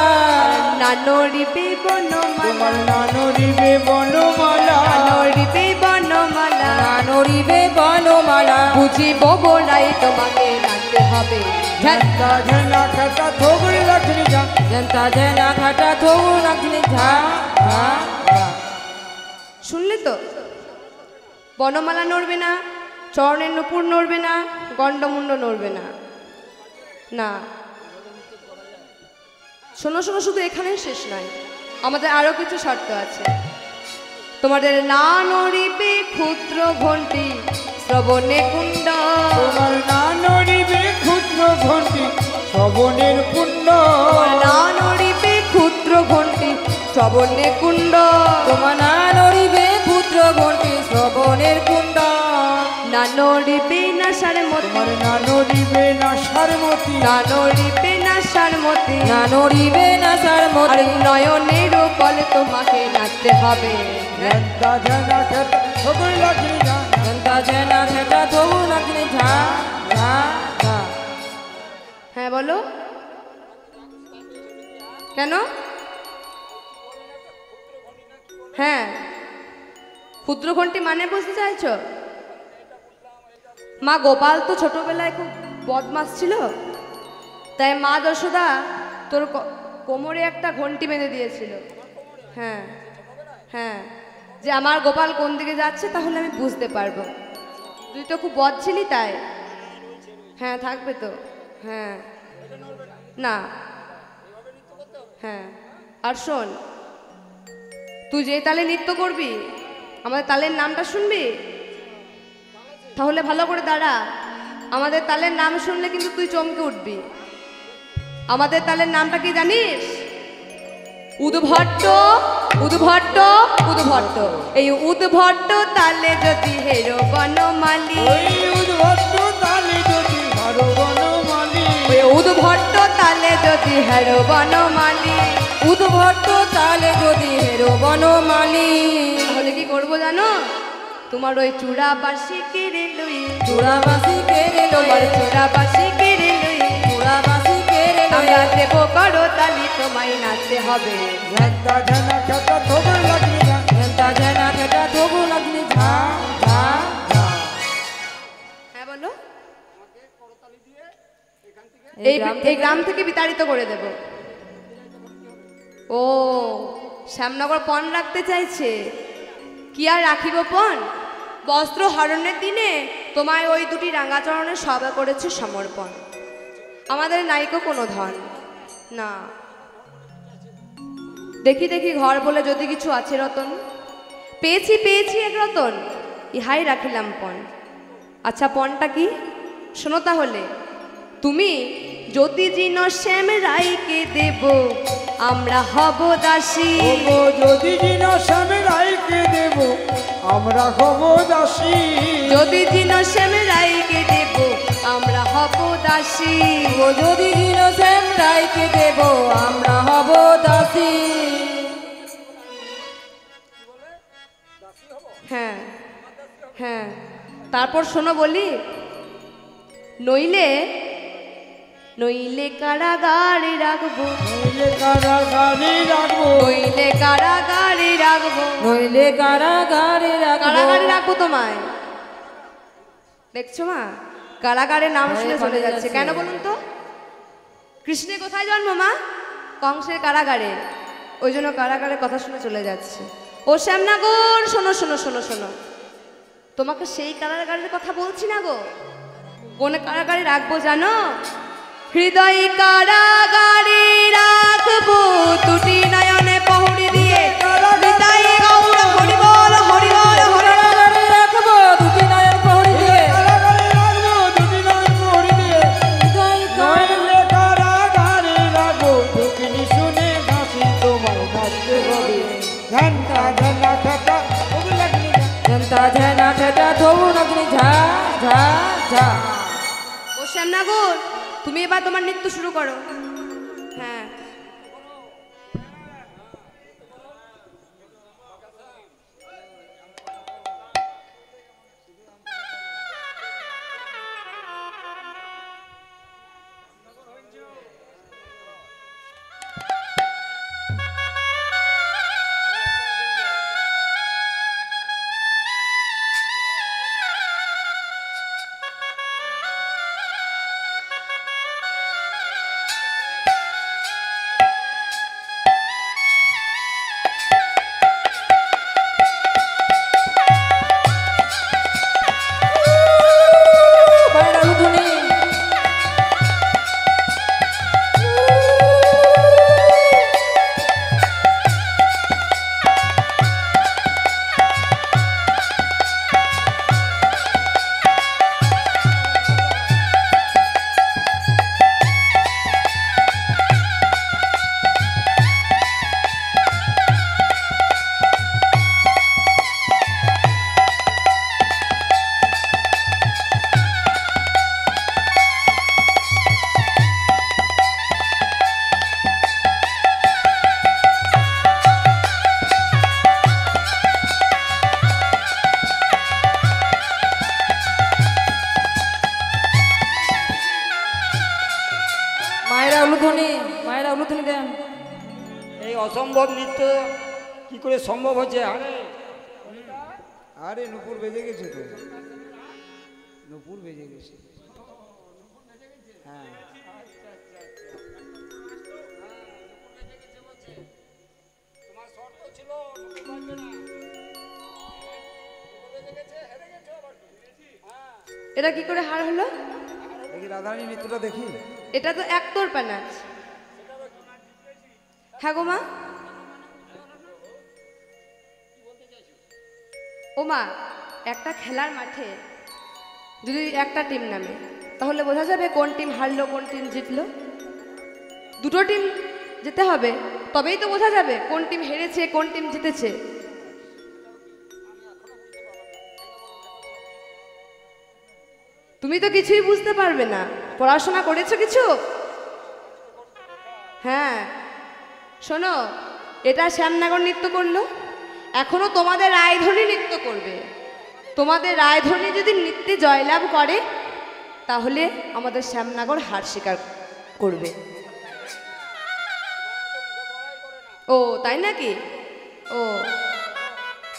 না নড়িবে বনমালা। তোমার নানরিবে বনমালা। না নড়িবে বনমালা। না নড়িবে বনমালা। বুঝিব বলাই তোমাকে নাচতে হবে। ঝান্তা ঝানা কথা থোগর লাগনি যা। জনতা জনা খাটা থৌ নাচনি ঝা ঝা ঝা। শুনলে তো, বনমালা নড়বে না, চরণের নুপুর নড়বে না, গণ্ডমুণ্ড নড়বে না। না, শোনো শোনো, শুধু এখানেই শেষ নয়, আমাদের আরো কিছু শর্ত আছে। তোমাদের না নড়িবে ক্ষুদ্র ঘণ্টি শ্রবণে কুণ্ড। তোমার নানরিবে ক্ষুদ্র ঘণ্টি শ্রবণের কুণ্ড। না নড়িবে ক্ষুদ্র ঘণ্টি শ্রবণে কুণ্ড। তোমার না নড়িবে ক্ষুদ্র ঘণ্টি শ্রবণের কুণ্ড। না নড়িবে নাসার মতি। তোমার নানরিবে নাসার মতি। না নড়িবে নাসার মতি। না নড়িবে না সার আর মতি। নয়নের ফলে তোমাকে নাচতে হবে। ঝান্তা ঝানা কথা থোগর লাগনি যা। জনতা জনা খেতা থৌ নাচনি ঝা ঝা ঝা। হ্যাঁ বলো, কেন? হ্যাঁ, ক্ষুদ্র ঘণ্টি মানে বুঝতে চাইছো? মা গোপাল তো ছোটবেলায় খুব বদমাস ছিল, তাই মা যশোদা তোর কোমরে একটা ঘণ্টি বেঁধে দিয়েছিল। হ্যাঁ হ্যাঁ, যে আমার গোপাল কোন দিকে যাচ্ছে তাহলে আমি বুঝতে পারবো। তুই তো খুব বদ ছিলি তাই। হ্যাঁ থাকবে তো। হ্যাঁ না, হ্যাঁ আর শোন, তুই যে তালে নৃত্য করবি, আমাদের তালের নামটা শুনবি? তাহলে ভালো করে দাঁড়া, আমাদের তালের নাম শুনলে কিন্তু তুই চমকে উঠবি। আমাদের তালের নামটা কি জানিস? উদ্ভট্ট উদ্ভট্ট উদ্ভট্ট। এই উদ্ভট্ট তালে যদি হেরো বনমালী। ওই উদ্ভট্ট তালে যদি হারো বনমালী। ওই উদ্ভট্ট তালে যদি হেরো বনমালী। উদ্ভট্ট তালে যদি হেরো বনমালী। তাহলে কি করবো জানো? তোমার ওই চূড়া বাসি কেড়ে লই। চূড়াবাসী কেড়ে তোমার লয়ে। চূড়া বাসি কেড়ে লই। চূড়াবাসী কেড়ে আমরা দেব করো তালি তোমায় নাচতে হবে ঘন্টা ঝানা খেতা থোবর লাগলি না ঘন্টা ঝানা খেতা তবু লাগলি ঝা ঝা ঝা। হ্যাঁ বলো এই গ্রাম থেকে বিতাড়িত করে দেব। ও শ্যামনগর পণ রাখতে চাইছে, কি আর রাখিব পণ? বস্ত্র হরণের দিনে তোমায় ওই দুটি রাঙ্গাচরণের সভা করেছে সমর্পণ। আমাদের নাইকো কোনো ধন না। দেখি দেখি ঘর বলে যদি কিছু আছে রতন, পেয়েছি পেয়েছি এক রতন, ইহাই রাখিলাম পণ। আচ্ছা পণটা কি শোনো তাহলে। তুমি যদি জিন শ্যাম রাইকে দেব আমরা হব দাসী। ওগো যদি জিন শ্যাম রাইকে দেব আমরা হব দাসী। যদি জিন শ্যাম রাইকে দেব আমরা হব দাসী। ও যদি দিন শ্যাম রায়কে দেব আমরা হব দাসী। হ্যাঁ হ্যাঁ, তারপর শোনো বলি, নইলে নইলে কারাগারে রাখবো, নইলে কারাগারে রাখবো, নইলে কারাগারে রাখবো, নইলে কারাগারে রাখবো। কারাগারে রাখবো তোমায়। দেখছো মা, কারাগারে নাম শুনে চলে যাচ্ছে কেন বলুন তো? কৃষ্ণের কোথায় জন্ম মা? কংসের কারাগারে, ওই জন্য কারাগারের কথা শুনে চলে যাচ্ছে। ও শ্যামনগর শোনো শোনো শোনো শোনো, তোমাকে সেই কারাগারের কথা বলছি না গো। কোন কারাগারে রাখবো জানো? হৃদয় কারাগারে রাখবো দুটি নয়নে পহুড়ি দিয়ে। হৃদয় গৌর হরিবল হরিবল হরি। কারাগারে রাখবো দুটি নয়ন প্রহরী দিয়ে। কারাগারে রাখবো দুটি নয়ন প্রহরী দিয়ে। হৃদয় নইলে কারাগারে রাখবো দুঃখিনী শুনে হাসি তোমায় নাচতে হবে। ঘন্টা ঝানা খেতা থোবর লাগলি না ঘন্টা ঝানা খেতা তবু লাগলি ঝা ঝা ঝা। ও শ্যামনগর, তুমি এবার তোমার নৃত্য শুরু করো। হ্যাঁ বাইরা উঠুনি। মায়েরা উলুধ্বনি, মায়েরা উলুধ্বনি দেন। এই অসম্ভব নৃত্য কি করে সম্ভব হচ্ছে? আরে আরে নুপুর বেজে গেছে তো, নুপুর বেজে গেছে। হ্যাঁ এটা কি করে হার হলো? দেখি রাধারানী নৃত্যটা দেখি। এটা তো একতরফা নাচ। হ্যাঁ গো মা। ও মা, একটা খেলার মাঠে যদি একটা টিম নামে তাহলে বোঝা যাবে কোন টিম হারলো কোন টিম জিতলো। দুটো টিম যেতে হবে, তবেই তো বোঝা যাবে কোন টিম হেরেছে কোন টিম জিতেছে। তুমি তো কিছুই বুঝতে পারবে না, পড়াশোনা করেছো কিছু? হ্যাঁ শোনো, এটা শ্যামনগর নৃত্য করলো, এখনো তোমাদের রায়ধনী নৃত্য করবে। তোমাদের রায়ধনী যদি নৃত্যে জয়লাভ করে তাহলে আমাদের শ্যামনগর হার স্বীকার করবে। ও তাই নাকি? ও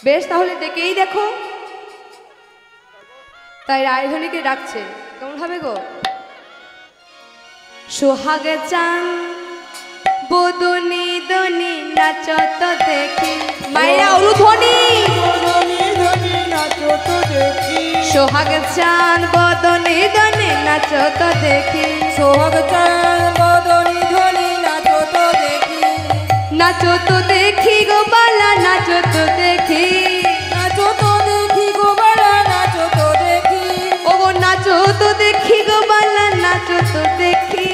বেশ, তাহলে ডেকেই দেখো। তাই রায়ধনীকে ডাকছে, কেমন হবে গো? সোহাগে চান বদনি দনি নাচত দেখি, মায়েরা অনুধ্বনি। সোহাগে চান বদনি দনি নাচত দেখি, সোহাগ চান বদনি ধ্বনি নাচত দেখি, নাচত দেখি গো বালা, নাচত দেখি, নাচত দেখি গো বালা, নাচত দেখি, ও গো নাচত দেখি গো বালা, নাচত দেখি,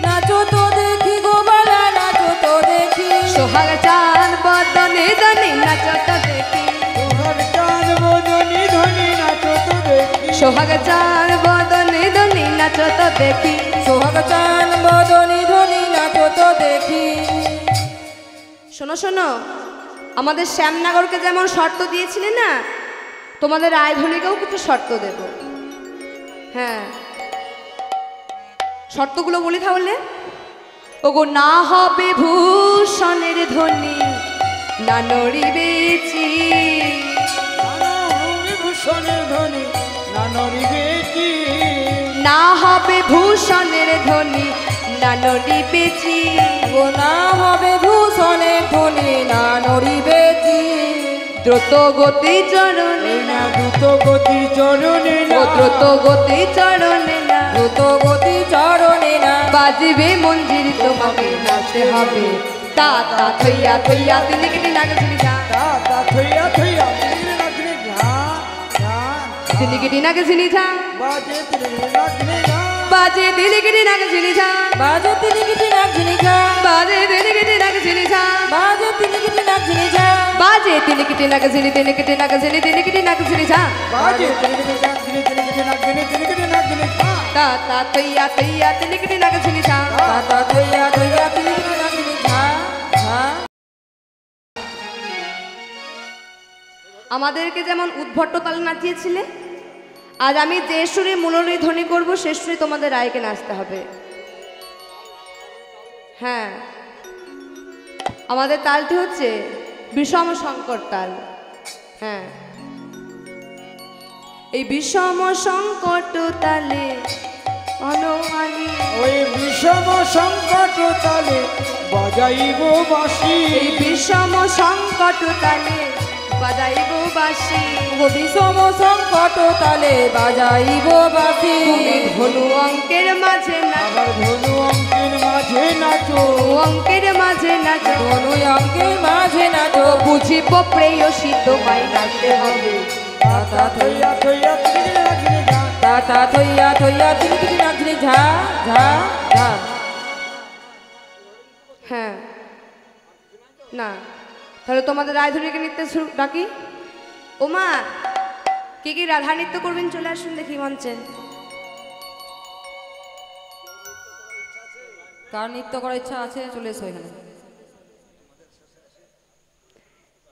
নাচত দেখি গো বালা, নাচত দেখি। সোহাগ চান বদনি দনি নাচত দেখি, সোহাগ চান বদনি দনি নাচত দেখি। সোহাগ চান বদনি ধ্বনি নাচত দেখি। শোনো শোনো, আমাদের শ্যামনগরকে যেমন শর্ত দিয়েছিলে না, তোমাদের রায়ধনীকেও কিছু শর্ত দেব। হ্যাঁ, শর্তগুলো বলি তাহলে। ওগো না হবে ভূষণের ধ্বনি, না নড়িবে চি, না হবে ভূষণের ধ্বনি, না নড়িবে চি, গো না হবে ভূষণের ধ্বনি, না নড়িবে চি। দ্রুত গতি চরণে না, দ্রুত গতির চরণে ও দ্রুত গতি চরণে না, দ্রুত গতি চরণে না, বাজিবে মঞ্জির তোমাকে নাচতে হবে। তা তা থইয়া থইয়া তিনি কেটে নাগে ঝিনি যা, তিনি কেটে নাগে ঝিনি যা, বাজে তিনি কেটে নাগে ঝিনি যা, বাজে তিনি গিটি নাক ঝিনি যা, বাজে তিনি কেটে নাগে ঝিনি যা, বাজে তিনি গিটি নাক ঝিনি যা, বাজে তিনি কেটে নাগে ঝিনি, তিনি কেটে নাগে ঝিনি, তিনি কেটে নাগে ঝিনি যা। তা তা থইয়া থইয়া তিনি কেটে নাগে ঝিনি যা। তা থইয়া থইয়া তিনি গিটি নাক ঝিনি যা, ঝা। আমাদেরকে যেমন উদ্ভট্ট তালে নাচিয়েছিলে, আজ আমি যে সুরে মূলনী ধ্বনি করবো সে সুরে তোমাদের রায়কে নাচতে হবে। হ্যাঁ, আমাদের তালটি হচ্ছে বিষম শঙ্কর তাল। হ্যাঁ, এই বিষম সংকট তালে অনমানি, ওই বিষম সংকট তালে বাজাইব বাঁশি, এই বিষম সংকট তালে বাজাইব বাঁশি, ও বিষম সংকট তালে বাজাইব বাঁশি। তুমি ধনু অঙ্কের মাঝে নাচো, আবার ধনু অঙ্কের মাঝে নাচো, অঙ্কের মাঝে নাচো, ধনু অঙ্কের মাঝে নাচো, বুঝিব প্রেয়সী তোমায় নাচতে হবে। তা থইয়া থইয়া তিনি রাখলে যা, তা থইয়া থইয়া তিনি গিটি নাক ঝিনি ঝা, ঝা, ঝা। হ্যাঁ, না তাহলে তোমাদের রায়ধনীকে নৃত্যে ডাকি। ওমা, কে কি রাধা নৃত্য করবেন চলে আসুন দেখি মঞ্চে। কার নৃত্য করার ইচ্ছা আছে চলে এসো এখানে।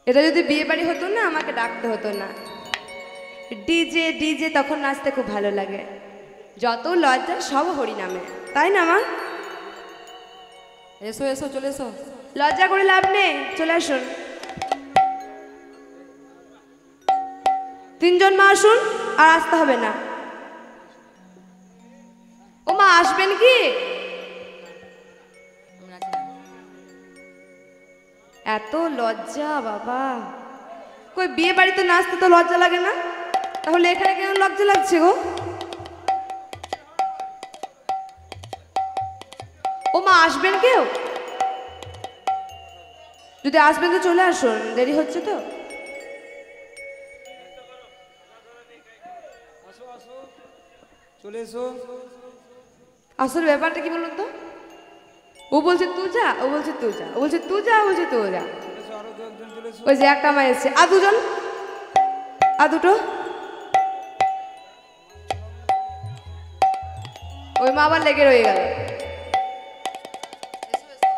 এটা যদি বিয়ে বাড়ি হতো না, আমাকে ডাকতে হতো না। ডিজে ডিজে তখন নাচতে খুব ভালো লাগে, যত লজ্জা সব হরিনামে, তাই না মা? এসো এসো চলে এসো। লজ্জা করে লাভ নেই, চলে আসুন। তিনজন মা আসুন, আর আসতে হবে না। ও মা আসবেন কি? এত লজ্জা বাবা, কই বিয়ে বাড়িতে নাচতে তো লজ্জা লাগে না, তাহলে এখানে কেন লজ্জা লাগছে গো? ও মা আসবেন কেউ? যদি আসবেন তো চলে আসুন, দেরি হচ্ছে তো। চলে এসো। আসল ব্যাপারটা কি বলুন তো? ও বলছে তুই যা, ও বলছে তুই যা, ও বলছে তুই যা, ও বলছে তুই যা। আরো দু একজন চলে এসো। ওই যে একটা মা এসছে, আর দুজন, আর দুটো। ওই মা আবার লেগে রয়ে গেল।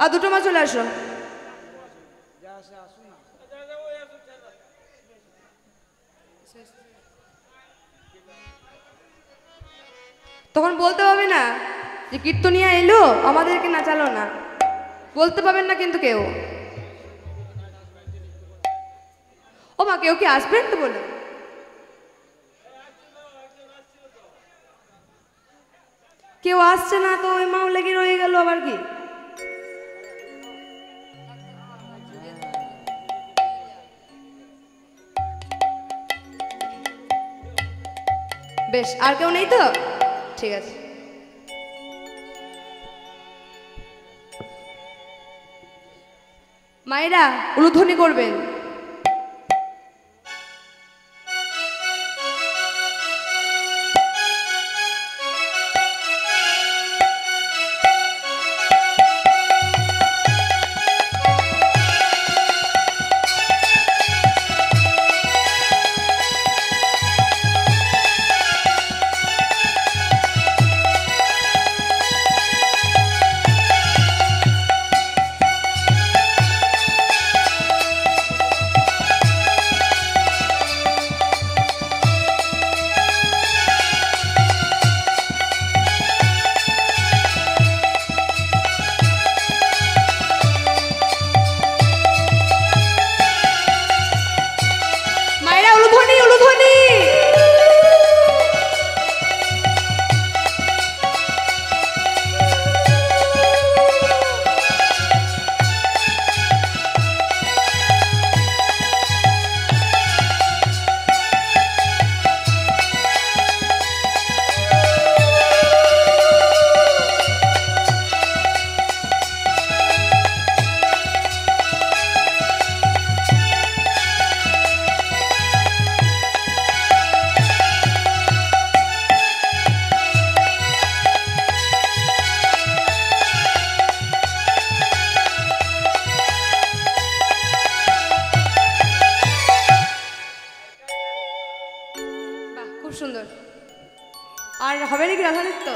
আর দুটো মা চলে আসো। তখন বলতে পারবে না যে কীর্তনিয়া এলো আমাদেরকে নাচালো না, বলতে পাবেন না কিন্তু কেউ। কেউ কি আসবেন তো বলো? কেউ আসছে না তো ওই মাও লেগে রয়ে গেল আবার কি? বেশ, আর কেউ নেই তো? ঠিক আছে। মায়েরা উলুধ্বনি করবেন। সুন্দর। আর হবে নাকি রাধা নৃত্য?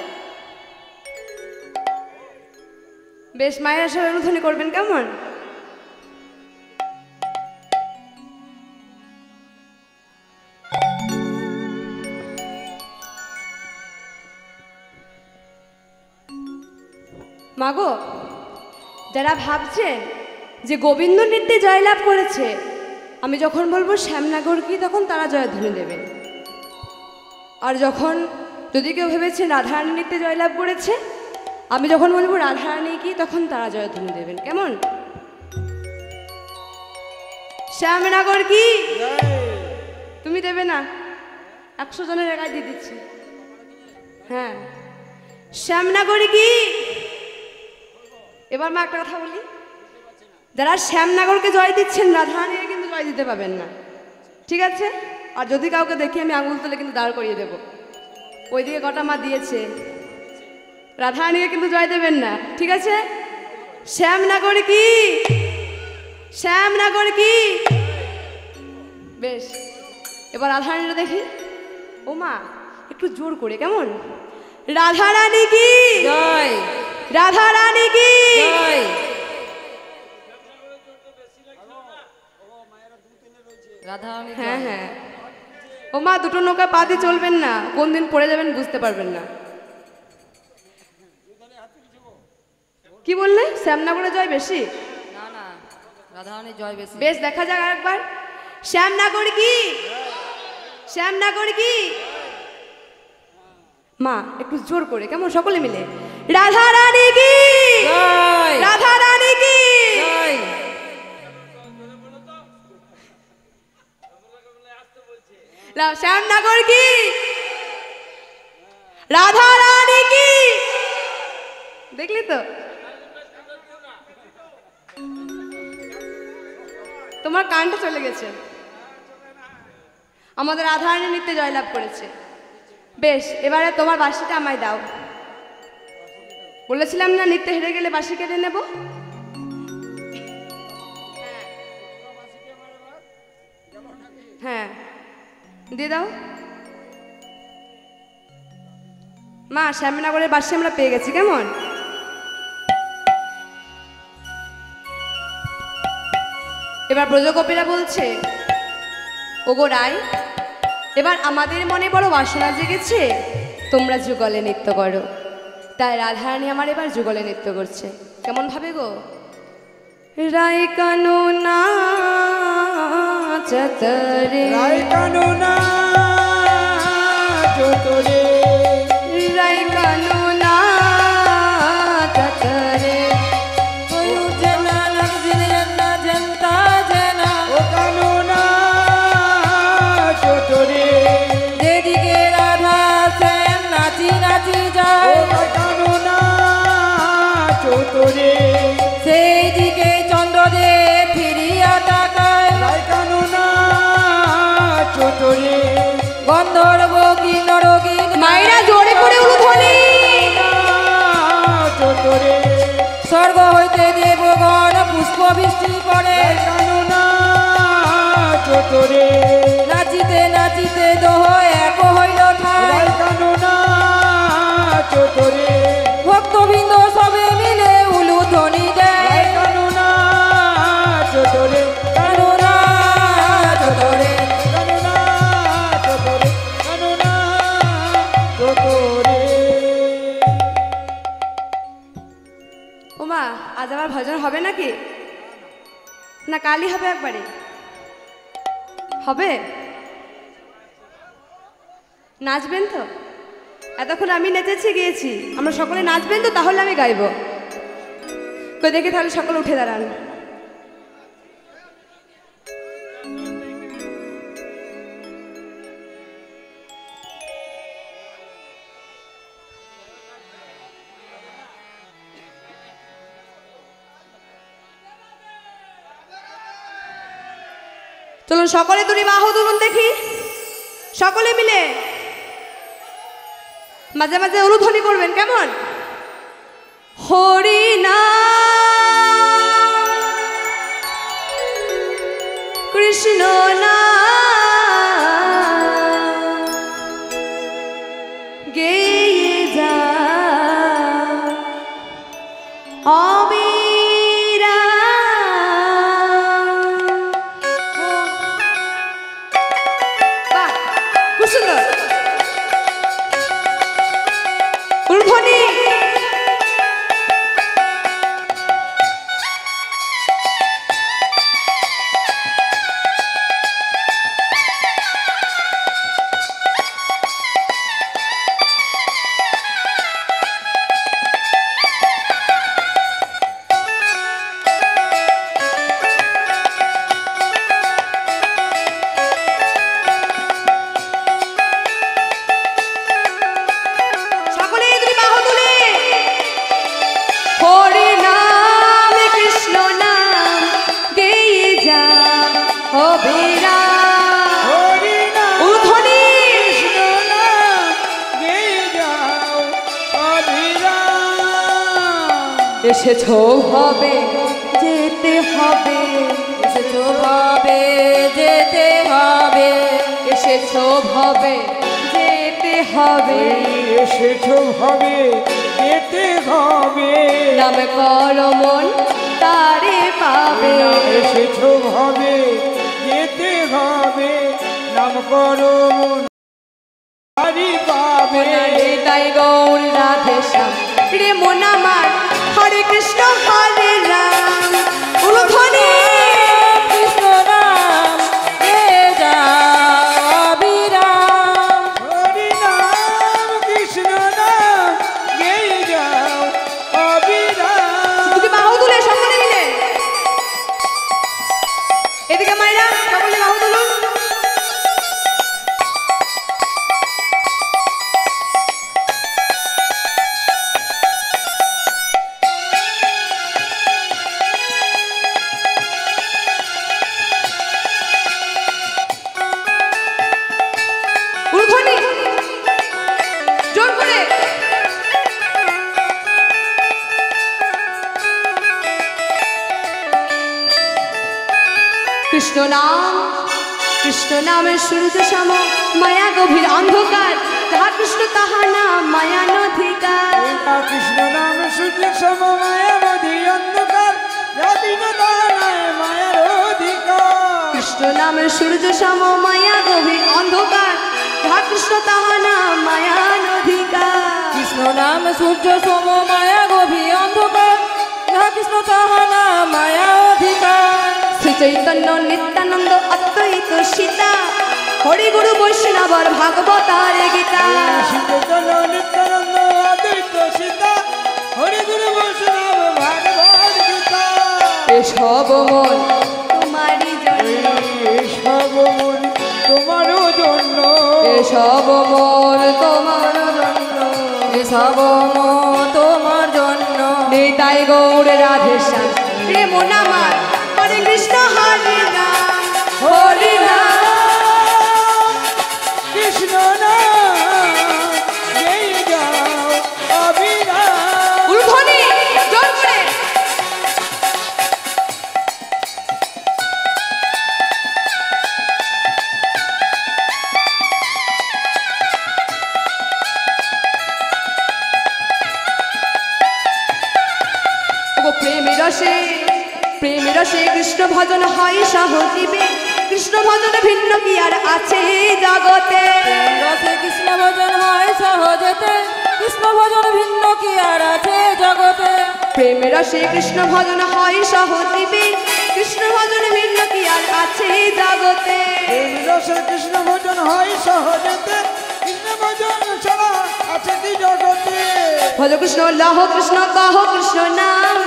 বেশ, মায়েরা সবাই অনুধ্বনি করবেন কেমন? মাগো, যারা ভাবছেন যে গোবিন্দ নৃত্যে জয়লাভ করেছে, আমি যখন বলবো শ্যামনগর কি, তখন তারা জয়ধ্বনি দেবেন। আর যখন যদি কেউ ভেবেছেন রাধারানী নৃত্যে জয়লাভ করেছে, আমি যখন বলবো রাধারানী কি, তখন তারা জয়ধ্বনি দেবেন কেমন? শ্যামনগর কি তুমি দেবে না? 100 জনের একাই দিয়ে দিচ্ছি। হ্যাঁ, শ্যামনগর কি। এবার মা একটা কথা বলি, যারা শ্যামনগরকে জয় দিচ্ছেন, রাধারানীকে কিন্তু জয় দিতে পাবেন না, ঠিক আছে? আর যদি কাউকে দেখি আমি আঙুল তুলে কিন্তু দাঁড় করিয়ে দেবো। ওইদিকে কটা মা দিয়েছে, রাধারানীকে কিন্তু জয় দেবেন না, ঠিক আছে? শ্যামনগর কি, শ্যামনগর কি। বেশ, এবার রাধারানীটা দেখি। ও মা, একটু জোর করে কেমন? রাধারানী কি জয়, রাধারানী কি জয়। রাধারানী হ্যাঁ হ্যাঁ। ও মা, দুটো নৌকা পা দিয়ে চলবেন না, কোন দিন পড়ে যাবেন বুঝতে পারবেন না। কি বললে? শ্যামনগরে জয় বেশি? না না, রাধারানী জয় বেশি। বেশ, দেখা যাক আরেকবার। শ্যামনগর কি, শ্যামনগর কি। মা, একটু জোর করে কেমন, সকলে মিলে। রাধারানী কি জয়, রাধারানী কি জয়। শ্যামনগর কি, রাধারানী কি। দেখলি তো, তোমার কানটা চলে গেছে। আমাদের রাধারানী নৃত্যে জয়লাভ করেছে। বেশ, এবারে তোমার বাঁশিটা আমায় দাও। বলেছিলাম না, নৃত্যে হেরে গেলে বাঁশি কেটে নেব। হ্যাঁ, দিয়ে দাও। মা, শ্যামনগরের বাঁশি আমরা পেয়ে গেছি কেমন? এবার ব্রজগোপীরা বলছে, ওগো রায়, এবার আমাদের মনে বড় বাসনা জেগেছে, তোমরা যুগলে নৃত্য করো। তাই রাধারানী আমার এবার যুগলে নৃত্য করছে। কেমন ভাবে গো? রায় কানো না চতরে রাই কানুনা চতরে রাই কানুনা চতরে কোয়ু জনা লাগজিন জন্না জনতা জনা ও কানুনা চতরে যেদিকে রাধা সেন নাচি নাচি ও যায় রাই কানুনা চতরে সেই দিকে চন্দ্রদেব ফিরিয়া তাকায় রাই কানুনা চতরে গন্ধর্ব কিন্নর গীত মায়েরা জোরে করে উলুধ্বনি। চতরে স্বর্গ হইতে দেবগণ পুষ্প বৃষ্টি করে রাই কানুনা চতরে নাচিতে নাচিতে দোহ এক হইল ঠাই রাই কানুনা চতরে ভক্তবৃন্দ সবে মিলে উলুধ্বনি দেয় রাই কানুনা চতরে কানুনা চতরে কানুনা চতরে কানুনা চতরে ওমা আজ আমার ভজন হবে নাকি? না কালই হবে একবারে? হবে? নাচবেন তো? এতক্ষণ আমি নেচেছি গিয়েছি, আমরা সকলে নাচবেন তো? তাহলে আমি গাইবো। কই দেখি তাহলে সকলে উঠে দাঁড়ান। চলুন সকলে দুটি বাহু তুলুন দেখি, সকলে মিলে মাঝে মাঝে উলুধ্বনি করবেন, কেমন? হরি নাম কৃষ্ণ নাম গেয়ে যা বাহ, খুব সুন্দর উলুধ্বনি। সকলে দুটি বাহু তুলে হরি নাম কৃষ্ণ নাম গেয়ে যা হবে রাম। হরি নাম উলুধ্বনি। কৃষ্ণ নাম গেয়ে যাও অবিরাম। এসেছো হবে যেতে হবে, এসেছো ভাবে যেতে হবে এসেছো হবে যেতে হবে, এসেছো হবে যেতে হবে নাম কর মন তারে পাবে। এসেছো হবে যেতে হবে নাম করো মন হারি পাবে তাই গৌর রাধে শ্যাম রে মন আমার, হরে কৃষ্ণ হরে রাম। উলুধ্বনি। কৃষ্ণ নাম গেয়ে যাও অবিরাম হরি নাম কৃষ্ণ নাম গেয়ে যাও অবিরাম। দুটি বাহু তুলে সকলে মিলে এদিকে মায়েরা সকলে বাহু তুলুন। উলুধ্বনি জোর করে। কৃষ্ণ নাম কৃষ্ণ নামের সূর্য সম মায়া গভীর অন্ধকার, যাহা কৃষ্ণ তাহা নাম মায়া নধিকার। কৃষ্ণ নাম সূর্য সম মায়াবধি অন্ধকার জাতিন তাহানায় মায়ার অধিকার। কৃষ্ণ নামের সূর্য সম মায়া গভীর অন্ধকার, যাহা কৃষ্ণ তাহা নাম মায়া নধিকার। কৃষ্ণ নাম সূর্য সম মায়া গভীর অন্ধকার যাহা কৃষ্ণ তাহা নাম মায়া অধিকার। শ্রী চৈতন্য নিত্যানন্দ অদ্বৈত সীতা হরি গুরু বৈষ্ণবর ভাগবতার গীতা। শ্রী চৈতন্য নিত্যানন্দ অদ্বৈত সীতা হরি গুরু বৈষ্ণব ভাগবত গীতা। এসব মন তোমারই জন্য, এসব মন তোমারও জন্য, এসব মন তোমার জন্য, এসব মন তোমার জন্য। নিতাই গৌর রাধে শ্যাম প্রেম নামার হরে কৃষ্ণ হরে রাম হরে রাম কৃষ্ণ নাম গেয়ে যাও অবিরাম। উর্ধ্বনি জোর করে। ও প্রেমের রসে, প্রেমের রসে কৃষ্ণ ভজন হয় সহজীবে, কৃষ্ণ ভজন ভিন্ন কি আর আছে জগতে। রসে কৃষ্ণ ভজন হয় সহজেতে, কৃষ্ণ ভজন ভিন্ন কি আর আছে জগতে। প্রেমের রসে কৃষ্ণ ভজন হয় সহজীবে, কৃষ্ণ ভজন ভিন্ন কি আর আছে জগতে। রসে কৃষ্ণ ভজন হয় সহজেতে, কৃষ্ণ ভজন ছাড়া আছে কি জগতে। ভজ কৃষ্ণ লহ কৃষ্ণ কহ কৃষ্ণ নাম,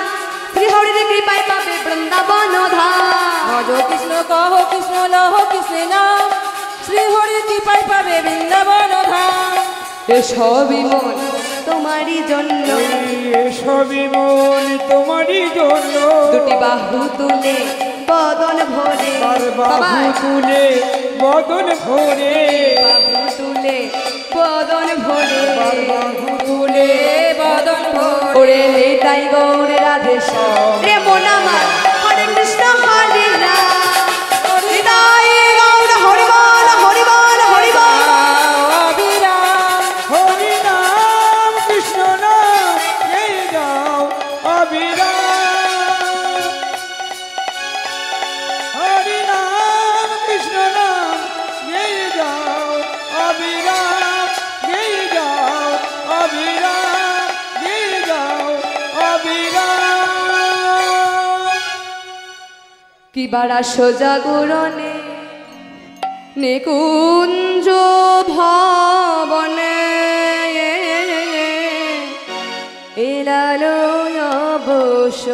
শ্রী হরির কৃপায় পাবে বৃন্দাবন ধাম। ভজ কৃষ্ণ কহ কৃষ্ণ লহ কৃষ্ণ নাম, শ্রী হরি কৃপায় পাবে বৃন্দাবন ধাম। এসবই মন তোমারই জন্য, এসবই মন তোমারই জন্য। দুটি বাহু তুলে বদন ভরে, বাহু সবাই। তুলে বদন ভরে, বাহু তুলে বদন ভরে, বাহু তুলে বদন ভরে। ওরে নিতাই গৌর রাধে শ্যাম প্রেম নামার হরে কৃষ্ণ হরে রাম। নিতাই গৌর হরি বল হরি বল হরি বল। অবিরাম হরি নাম কৃষ্ণ নাম গেয়ে যাও অবিরাম। হরি নাম কৃষ্ণ নাম গেয়ে যাও অবিরাম, গেয়ে যাও অবিরাম, গেয়ে যাও অবিরাম। কি বারা সোজা গুরনে নিকুঞ্জ ভবনে, এলালো অবশ্য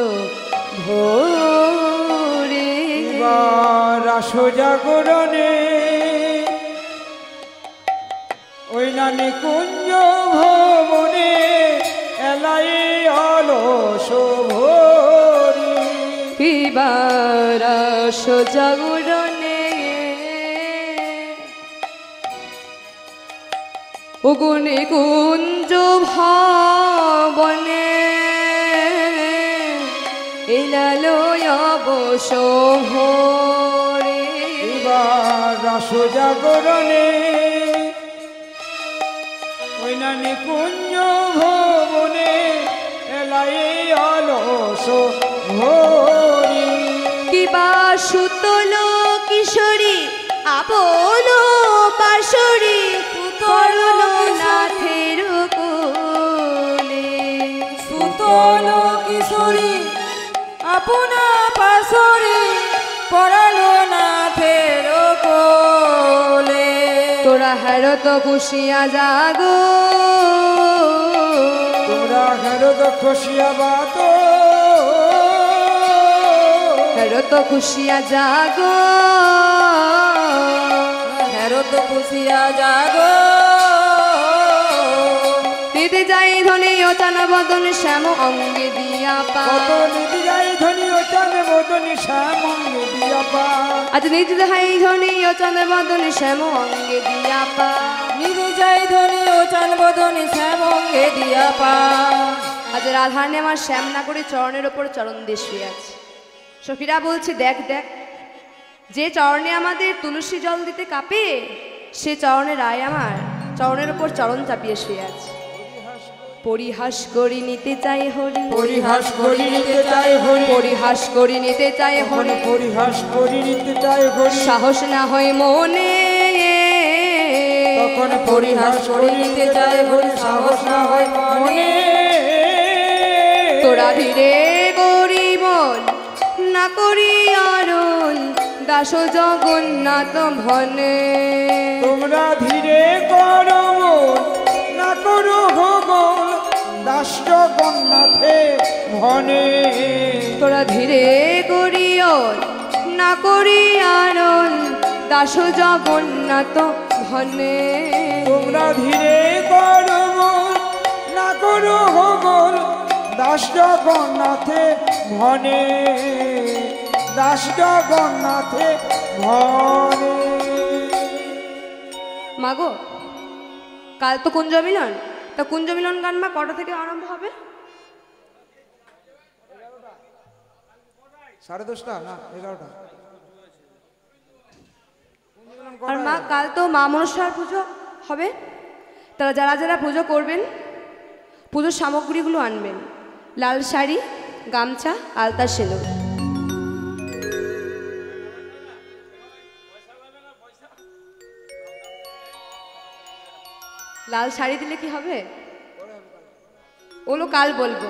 ভোরে। এবার আসো জাগরণে ওই নানি কুঞ্জ ভবনে, এলাই অলস ভরি। কি বারা সোজা গুরনে ওগুনে কুঞ্জ ভবনে, এলালো অবশ্য ভোরে। এবার আসো জাগরণে ওই নানি কুঞ্জ ভবনে, এলাই অলস ভরি। কিবা সুতল কিশোরী আপন পাশরি, করুণ নাথের কোলে। সুতল কিশোরী আপনা পাশরি, পড়ালো নাথের কোলে। তোরা হেরত খুশিয়া জাগো, তোমরা ঘরত খুশিয়া বাত, হেরত খুশিয়া জাগো। ফেরত খুশিয়া জাগো। নিতে যাই ধনী ও চান বদন শ্যাম অঙ্গে দিয়া পা। কত নিধি যাই ধনী ও চাঁদ বদনি শ্যামঙ্গে দিয়া পা। আজ নিজ দেহাই ধনী ও চান বদন শ্যাম অঙ্গে দিয়া পা। নিজে যাই ধনী ও চান বদনি শ্যামঙ্গে দিয়া পা। আজ রাধারানী আমার শ্যাম না করে চরণের ওপর চরণ দিয়ে শুয়ে আছে। সখীরা বলছে দেখ দেখ, যে চরণে আমাদের তুলসী জল দিতে কাঁপে, সে চরণে রায় আমার চরণের ওপর চরণ চাপিয়ে শুয়ে আছে। পরিহাস করি নিতে চাই হরি, পরিহাস করি নিতে চাই হরি, পরিহাস করি নিতে চাই হরি। পরিহাস করি নিতে চাই হরি। সাহস না হয় মনে, তখন পরিহাস করি নিতে চাই হরি। সাহস না হয় মনে, তোরা ধীরে গরিব না না করি আরণ দাস জগন্নাথ ভনে। তোমরা ধীরে করো মন, না করো ভগল দাস জগন্নাথে ভনে। তোরা ধীরে করিও না করি আরণ দাস জগন্নাথ ভনে। তোমরা ধীরে করো মন, না করো ভগল দাস জগন্নাথে ভনে। দাস জগন্নাথে ভনে। মাগো, কাল তো কুঞ্জ মিলন, তা কুঞ্জ মিলন গান মা কটা থেকে আরম্ভ হবে? 10:30 না 11টা। আর মা কাল তো মা মনসার পুজো হবে, তারা যারা যারা পুজো করবেন পুজোর সামগ্রীগুলো আনবেন। লাল শাড়ি, গামছা, আলতা, সেলুন। লাল শাড়ি দিলে কি হবে? ওগুলো কাল বলবো।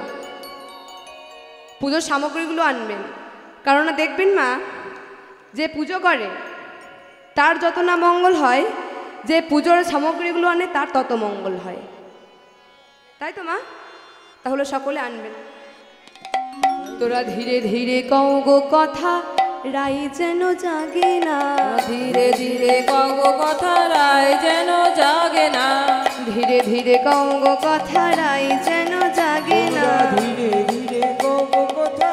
পুজোর সামগ্রীগুলো আনবেন, কারণ দেখবেন মা, যে পুজো করে তার যত না মঙ্গল হয়, যে পুজোর সামগ্রীগুলো আনে তার তত মঙ্গল হয়, তাই তো মা? তাহলে সকলে আনবেন। তোরা ধীরে ধীরে কও গো কথা, রাই যেন জাগে না। ধীরে ধীরে কও গো কথা, রাই যেন জাগে না। ধীরে ধীরে কও গো কথা, রাই যেন জাগে না। ধীরে ধীরে কও কথা,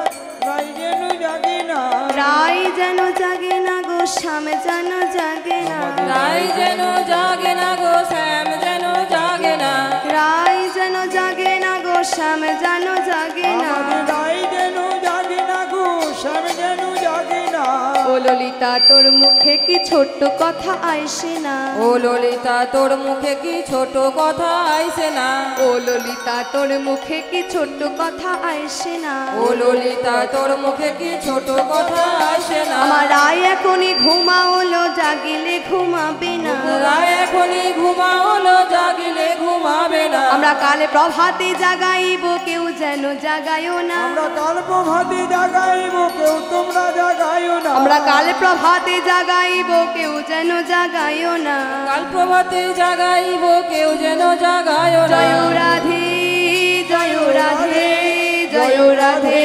রাই যেন জাগে না। রাই যেন জাগে না গো, শ্যাম যেন জাগে না। রাই যেন জাগে না গো, শ্যাম যেন জাগে না। রাই যেন জাগে না গো, শ্যাম যেন জাগে না। আমাদের রাই যেন জাগে না গো, শ্যাম যেন জাগে না। ও ললিতা তোর মুখে কি ছোট্ট কথা আইসে না। ও ললিতা তোর মুখে কি ছোট কথা আইসে না। ও ললিতা তোর মুখে কি ছোট্ট কথা আইসে না। ও ললিতা তোর মুখে কি ছোট কথা আইসে না। আমার রাই এখনই ঘুমাওলো, জাগিলে ঘুমাবে না। রাই এখনই ঘুমাওলো, জাগিলে ঘুমাবে না। আমরা কালে প্রভাতে জাগাইব, কেউ যেন জাগায়ও না। আমরা কাল প্রভাতে জাগাইব, কেউ তোমরা জাগাইও না। আমরা কালে প্রভাতে জাগাইব, কেউ যেন জাগায়ও না। কাল প্রভাতে জাগাইব, কেউ যেন জাগায়ও না। জয় রাধে, জয় রাধে, জয় রাধে,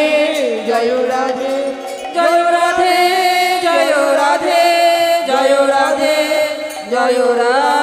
জয় রাধে, জয় রাধে, জয় রাধে, জয় রাধে, জয় রাধে।